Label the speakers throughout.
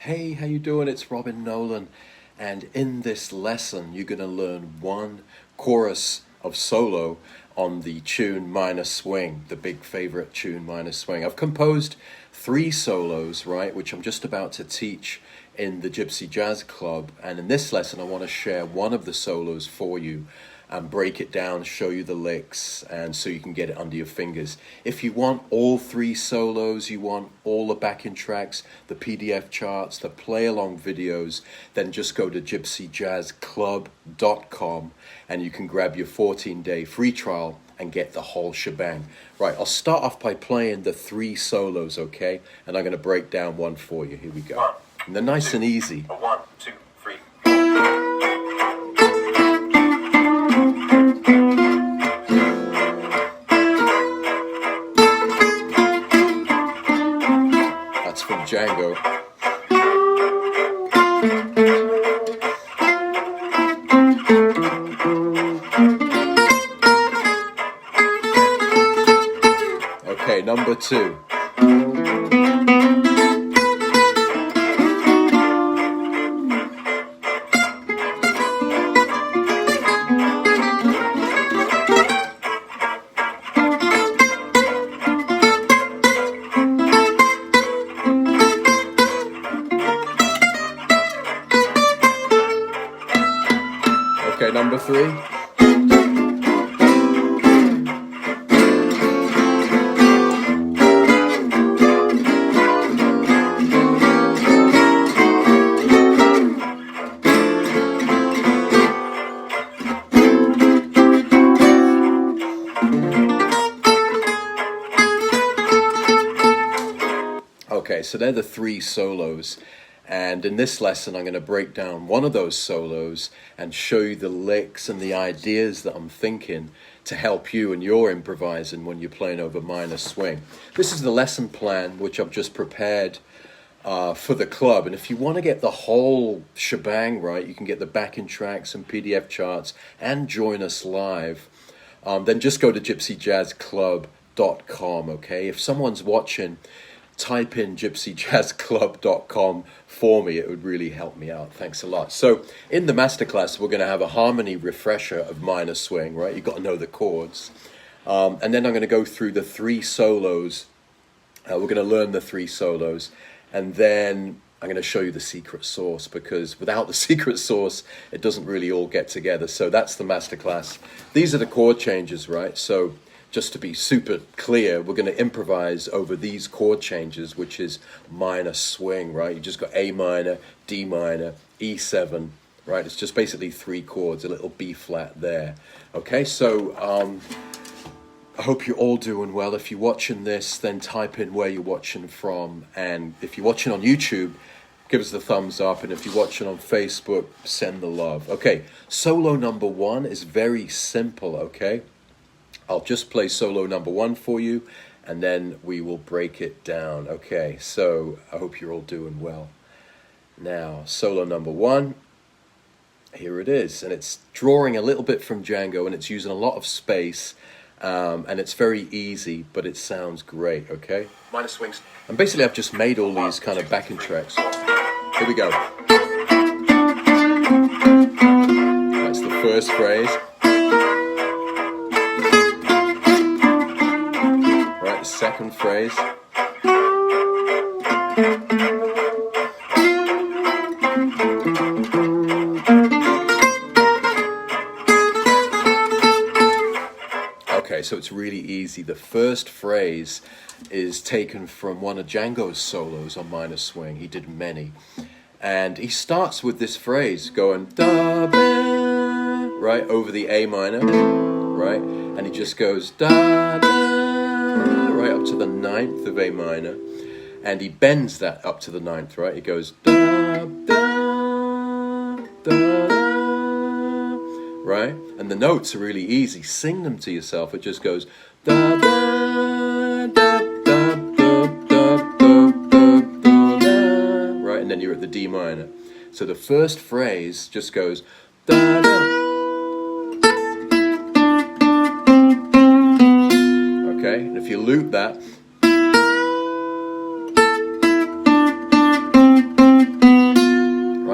Speaker 1: Hey, how you doing? It's Robin Nolan, and in this lesson you're going to learn one chorus of solo on the tune Minor Swing, the big favorite tune Minor Swing. I've composed 3 solos, right, which I'm just about to teach in the Gypsy Jazz Club, and in this lesson I want to share one of the solos for you and break it down, show you the licks, and so you can get it under your fingers. If you want all 3 solos, you want all the backing tracks, the PDF charts, the play-along videos, then just go to gypsyjazzclub.com and you can grab your 14-day free trial and get the whole shebang. Right, I'll start off by playing the 3 solos, okay? And I'm going to break down one for you. Here we go. And they're nice and easy.
Speaker 2: 1, 2, 3.
Speaker 1: That's from Django. Okay, number 2. Okay, number 3. Okay, so they're the 3 solos. And in this lesson, I'm going to break down one of those solos and show you the licks and the ideas that I'm thinking to help you and your improvising when you're playing over Minor Swing. This is the lesson plan which I've just prepared for the club. And if you want to get the whole shebang right, you can get the backing tracks and PDF charts and join us live. Then just go to gypsyjazzclub.com, okay? If someone's watching, type in gypsyjazzclub.com for me. It would really help me out. Thanks a lot. So in the masterclass, we're going to have a harmony refresher of Minor Swing, right? You've got to know the chords. And then I'm going to go through the 3 solos. We're going to learn the 3 solos. And then I'm going to show you the secret sauce, because without the secret sauce, it doesn't really all get together. So that's the masterclass. These are the chord changes, right? So just to be super clear, we're going to improvise over these chord changes, which is minor swing, right? You just got A minor, D minor, E7, right? It's just basically 3 chords, a little B flat there. Okay, so I hope you're all doing well. If you're watching this, then type in where you're watching from. And if you're watching on YouTube, give us the thumbs up. And if you're watching on Facebook, send the love. Okay, solo number 1 is very simple, okay? I'll just play solo number 1 for you, and then we will break it down. Okay, so I hope you're all doing well. Now, solo number 1, here it is. And it's drawing a little bit from Django, and it's using a lot of space, and it's very easy, but it sounds great, okay?
Speaker 2: Minor swings.
Speaker 1: And basically, I've just made all these kind of backing tracks. Here we go. That's the first phrase. Second phrase. Okay, so it's really easy. The first phrase is taken from one of Django's solos on Minor Swing. He did many. And he starts with this phrase going da, da, right, over the A minor, right? And he just goes da, da, right up to the 9th of A minor, and he bends that up to the 9th, right? He goes da, da, da, da, right? And the notes are really easy. Sing them to yourself. It just goes da, da, da, da, da, da, da, da, da, right? And then you're at the D minor. So the first phrase just goes da, da. Okay, and if you loop that,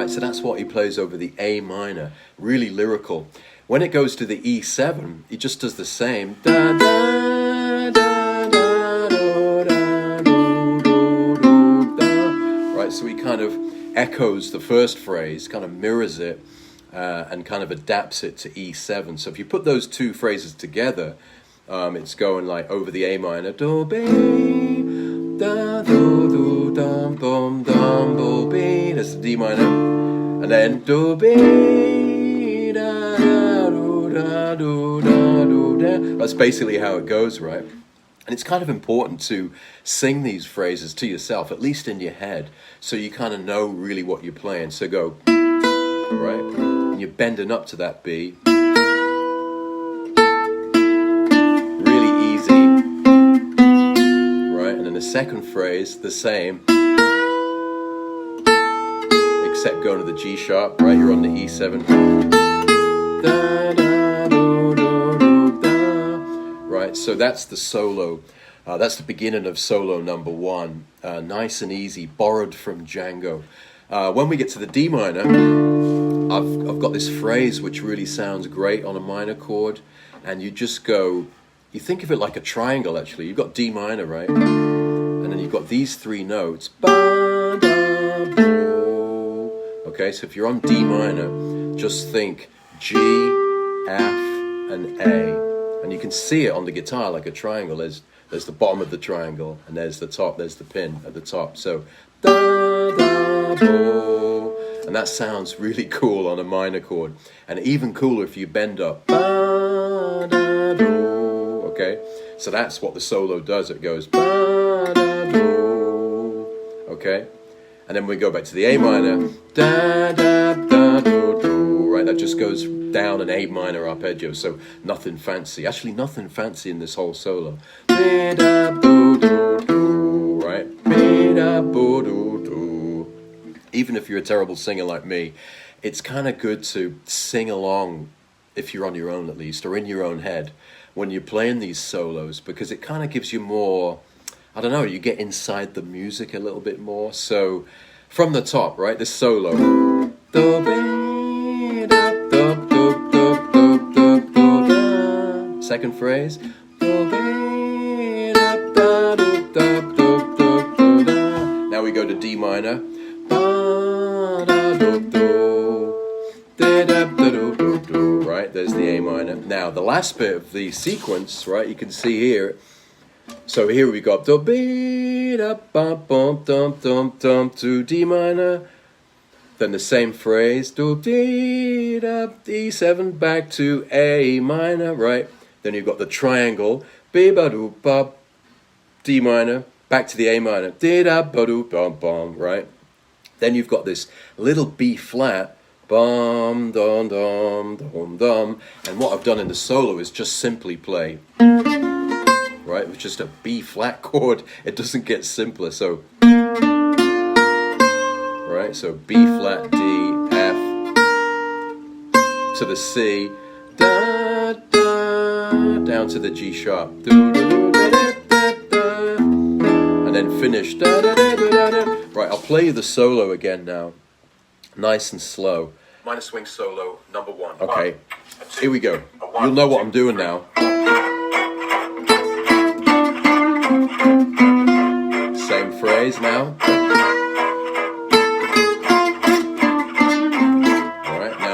Speaker 1: right? So that's what he plays over the A minor, really lyrical. When it goes to the E7, he just does the same. Da, da, da, da, do, da, do, do, do, da. Right, so he kind of echoes the first phrase, kind of mirrors it, and kind of adapts it to E7. So if you put those two phrases together, it's going like over the A minor, do, be, da, do, do, dum, dum, dum, do, be. That's the D minor, and then do, be, da, da, do, da, do, da, do, da. That's basically how it goes, right? And it's kind of important to sing these phrases to yourself, at least in your head, so you kind of know really what you're playing. So go, right, and you're bending up to that B. Really easy, right? And then the second phrase, the same, except going to the G sharp, right? You're on the E7. Da, da, do, do, do, da. Right, so that's the solo. That's the beginning of solo number 1. Nice and easy, borrowed from Django. When we get to the D minor, I've got this phrase which really sounds great on a minor chord, and you just go, you think of it like a triangle actually. You've got D minor, right? And then you've got these 3 notes. Ba, da, bo. Okay, so if you're on D minor, just think G, F, and A. And you can see it on the guitar like a triangle. There's the bottom of the triangle, and there's the top, there's the pin at the top. So, da, da, bo. And that sounds really cool on a minor chord. And even cooler if you bend up. Ba, da, do. Okay? So that's what the solo does. It goes, ba, da, do. Okay? And then we go back to the A minor. Da, da, da, do, do. Right? That just goes down an A minor arpeggio, so nothing fancy. Actually, nothing fancy in this whole solo. Right? Even if you're a terrible singer like me, it's kind of good to sing along, if you're on your own at least, or in your own head, when you're playing these solos, because it kind of gives you more, I don't know, you get inside the music a little bit more. So from the top, right, this solo. Second phrase. Now we go to D minor. Right, there's the A minor. Now the last bit of the sequence, right, you can see here. So here we got to D minor. Then the same phrase, do D E7 back to A minor, right? Then you've got the triangle, B ba do ba D minor, back to the A minor, D da ba do bum bum, right? Then you've got this little B flat, bum dum dum dum dum, and what I've done in the solo is just simply play, right? With just a B flat chord, it doesn't get simpler. So. Right, so B flat, D, F, to the C, da, da, down to the G sharp, do, do, da, da, da, da, and then finish. Da, da, da, da, da. Right, I'll play you the solo again now, nice and slow. Minor swing solo number 1. Okay, here we go. You'll know what I'm doing now. Same phrase now.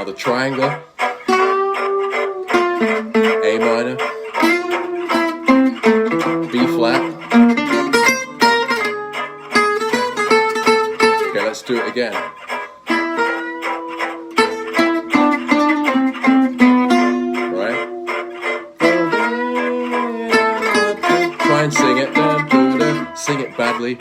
Speaker 1: The triangle, A minor, B flat. Okay, let's do it again. Right? Try and sing it. Sing it badly.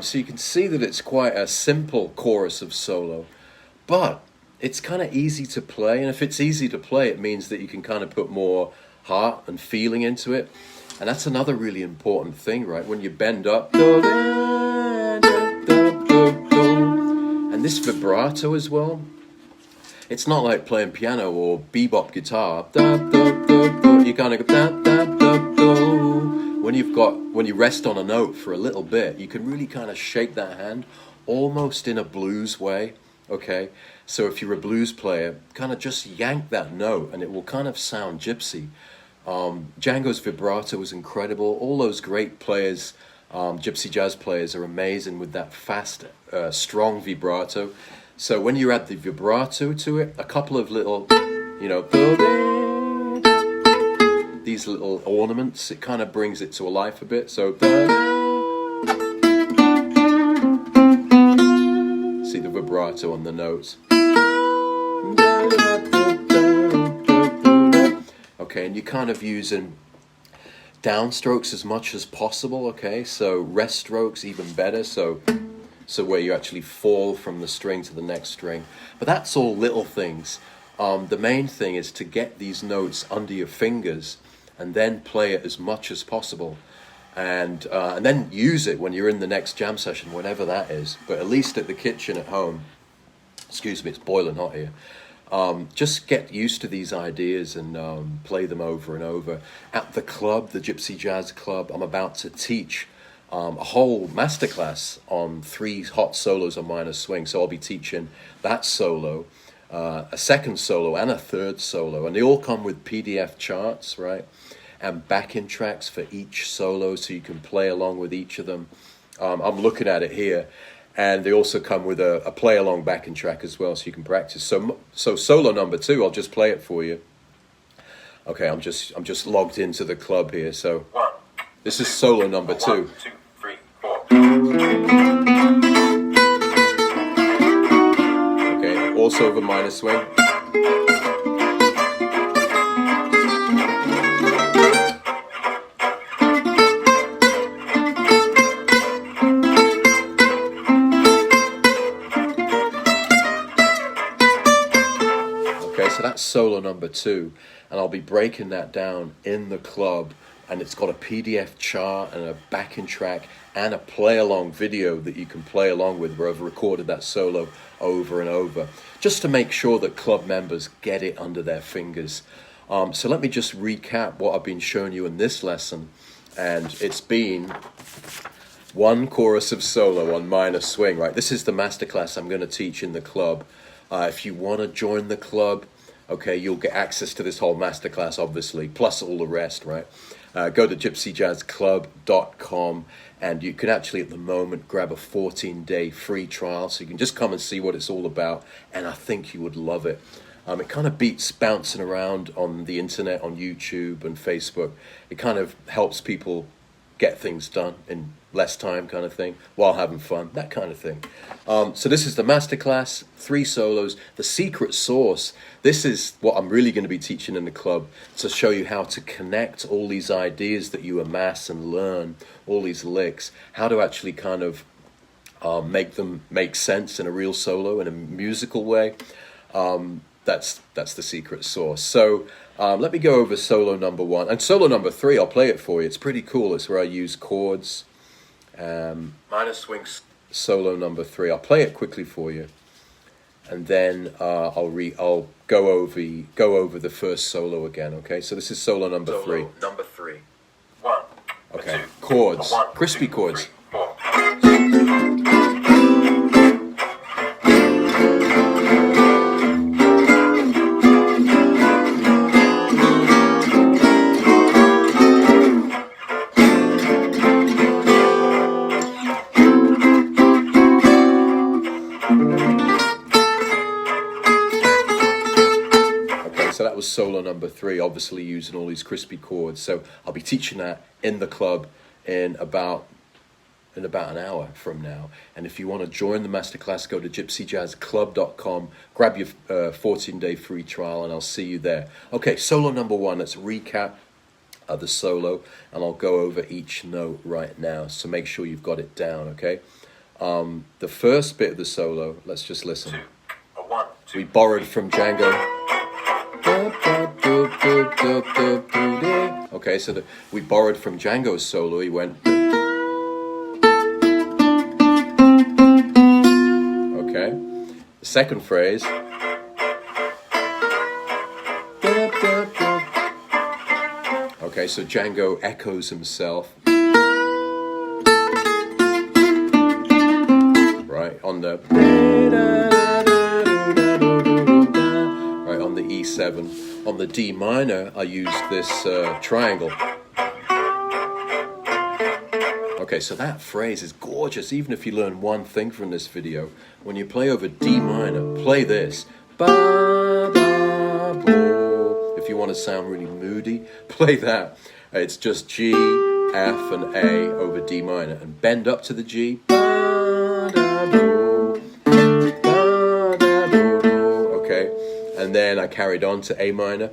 Speaker 1: So you can see that it's quite a simple chorus of solo, but it's kind of easy to play. And if it's easy to play, it means that you can kind of put more heart and feeling into it. And that's another really important thing, right? When you bend up, and this vibrato as well, It's not like playing piano or bebop guitar. Da, da, da, da. You kind of go da, da, da, da. When you rest on a note for a little bit, you can really kind of shake that hand almost in a blues way. Okay, so if you're a blues player, kind of just yank that note and it will kind of sound gypsy. Django's vibrato was incredible. All those great players, gypsy jazz players, are amazing with that fast, strong vibrato. So when you add the vibrato to it, a couple of little, these little ornaments, it kind of brings it to life a bit. So see the vibrato on the notes. Okay, and you're kind of using downstrokes as much as possible. Okay, so rest strokes even better. So where you actually fall from the string to the next string. But that's all little things. The main thing is to get these notes under your fingers and then play it as much as possible. And then use it when you're in the next jam session, whatever that is. But at least at the kitchen at home, excuse me, it's boiling hot here. Just get used to these ideas and play them over and over. At the club, the Gypsy Jazz Club, I'm about to teach a whole masterclass on 3 hot solos on minor swing. So I'll be teaching that solo, a second solo and a third solo. And they all come with PDF charts, right? And backing tracks for each solo so you can play along with each of them. I'm looking at it here. And they also come with a play-along backing track as well, so you can practice. So solo number 2, I'll just play it for you. Okay, I'm just logged into the club here. So this is solo number 2.
Speaker 2: 1, 2, 3, 4.
Speaker 1: Okay, also over minor swing. So that's solo number 2, and I'll be breaking that down in the club, and it's got a PDF chart and a backing track and a play-along video that you can play along with where I've recorded that solo over and over, just to make sure that club members get it under their fingers. So let me just recap what I've been showing you in this lesson, and it's been 1 chorus of solo on minor swing, right? This is the masterclass I'm going to teach in the club. If you want to join the club, okay, you'll get access to this whole masterclass, obviously, plus all the rest, right? Go to gypsyjazzclub.com, and you can actually, at the moment, grab a 14-day free trial, so you can just come and see what it's all about, and I think you would love it. It kind of beats bouncing around on the internet, on YouTube and Facebook. It kind of helps people get things done in less time, kind of thing, while having fun, that kind of thing. So this is the masterclass, 3 solos, the secret sauce. This is what I'm really going to be teaching in the club, to show you how to connect all these ideas that you amass and learn, all these licks, how to actually kind of make them make sense in a real solo, in a musical way. That's the secret sauce. So let me go over solo number 1. And solo number 3, I'll play it for you. It's pretty cool. It's where I use chords.
Speaker 2: Minor swings.
Speaker 1: Solo number 3. I'll play it quickly for you. And then I'll go over the first solo again, okay? So this is solo number 3.
Speaker 2: Number 3. 1.
Speaker 1: Okay.
Speaker 2: 2.
Speaker 1: Chords.
Speaker 2: 1,
Speaker 1: Crispy
Speaker 2: 2,
Speaker 1: chords.
Speaker 2: 3, 4.
Speaker 1: So that was solo number 3, obviously using all these crispy chords. So I'll be teaching that in the club in about an hour from now. And if you want to join the masterclass, go to gypsyjazzclub.com, grab your 14-day free trial, and I'll see you there. Okay, solo number 1, let's recap the solo, and I'll go over each note right now. So make sure you've got it down, okay? The first bit of the solo, let's just listen.
Speaker 2: 2. 1, 2.
Speaker 1: We borrowed from Django. Okay, so we borrowed from Django's solo. He went. Okay, the second phrase. Okay, so Django echoes himself. Right, on the right on the E7. On the D minor, I use this triangle. Okay, so that phrase is gorgeous. Even if you learn one thing from this video, when you play over D minor, play this. Ba, ba, bo. If you want to sound really moody, play that. It's just G, F, and A over D minor, and bend up to the G. Ba, da, bo. Ba, da, bo, do. Okay, and then I carried on to A minor.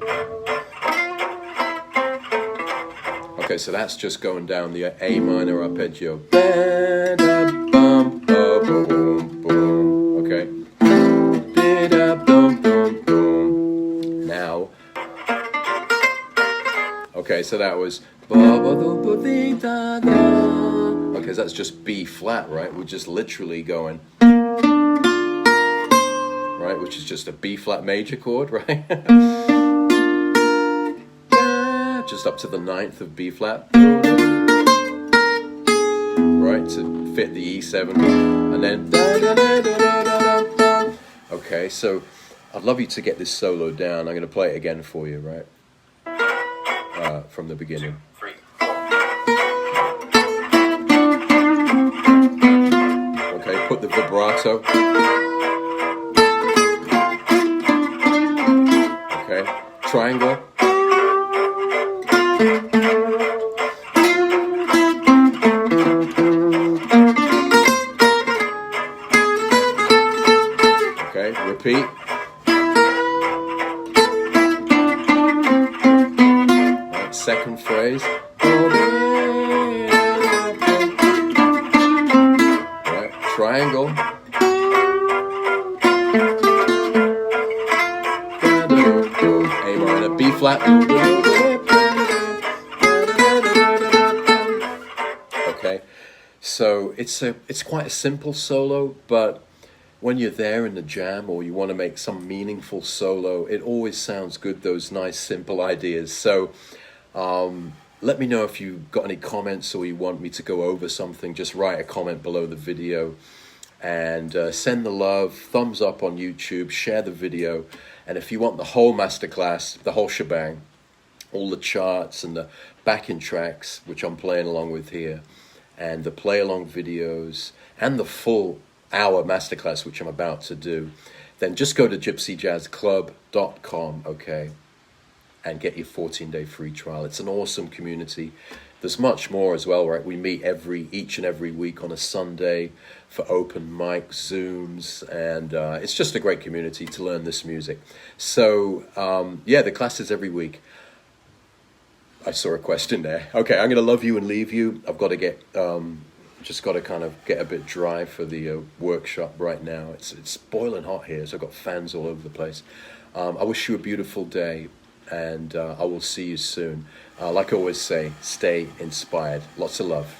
Speaker 1: Okay, so that's just going down the A minor arpeggio. Okay. Now. Okay, so that was. Okay, so that's just B flat, right? We're just literally going. Right, which is just a B flat major chord, right? Just up to the 9th of B flat, right, to fit the E7, and then okay, so I'd love you to get this solo down. I'm going to play it again for you, right, from the beginning.
Speaker 2: 2, 3, 4.
Speaker 1: Okay, put the vibrato. Okay, triangle. Okay, repeat. Right, second phrase. Right, triangle. A minor, B flat. Okay, so it's quite a simple solo, but when you're there in the jam or you want to make some meaningful solo, it always sounds good, those nice simple ideas. So let me know if you've got any comments or you want me to go over something. Just write a comment below the video, and send the love, thumbs up on YouTube, share the video. And if you want the whole masterclass, the whole shebang, all the charts and the backing tracks, which I'm playing along with here, and the play along videos, and the full hour masterclass, which I'm about to do, then just go to gypsyjazzclub.com, okay, and get your 14-day free trial. It's an awesome community. There's much more as well, right? We meet each and every week on a Sunday for open mic Zooms, and it's just a great community to learn this music. So yeah, the class is every week. I saw a question there. Okay, I'm gonna love you and leave you. I've got to get just got to kind of get a bit dry for the workshop right now. It's boiling hot here, so I've got fans all over the place. I wish you a beautiful day, and I will see you soon. Like I always say, stay inspired. Lots of love.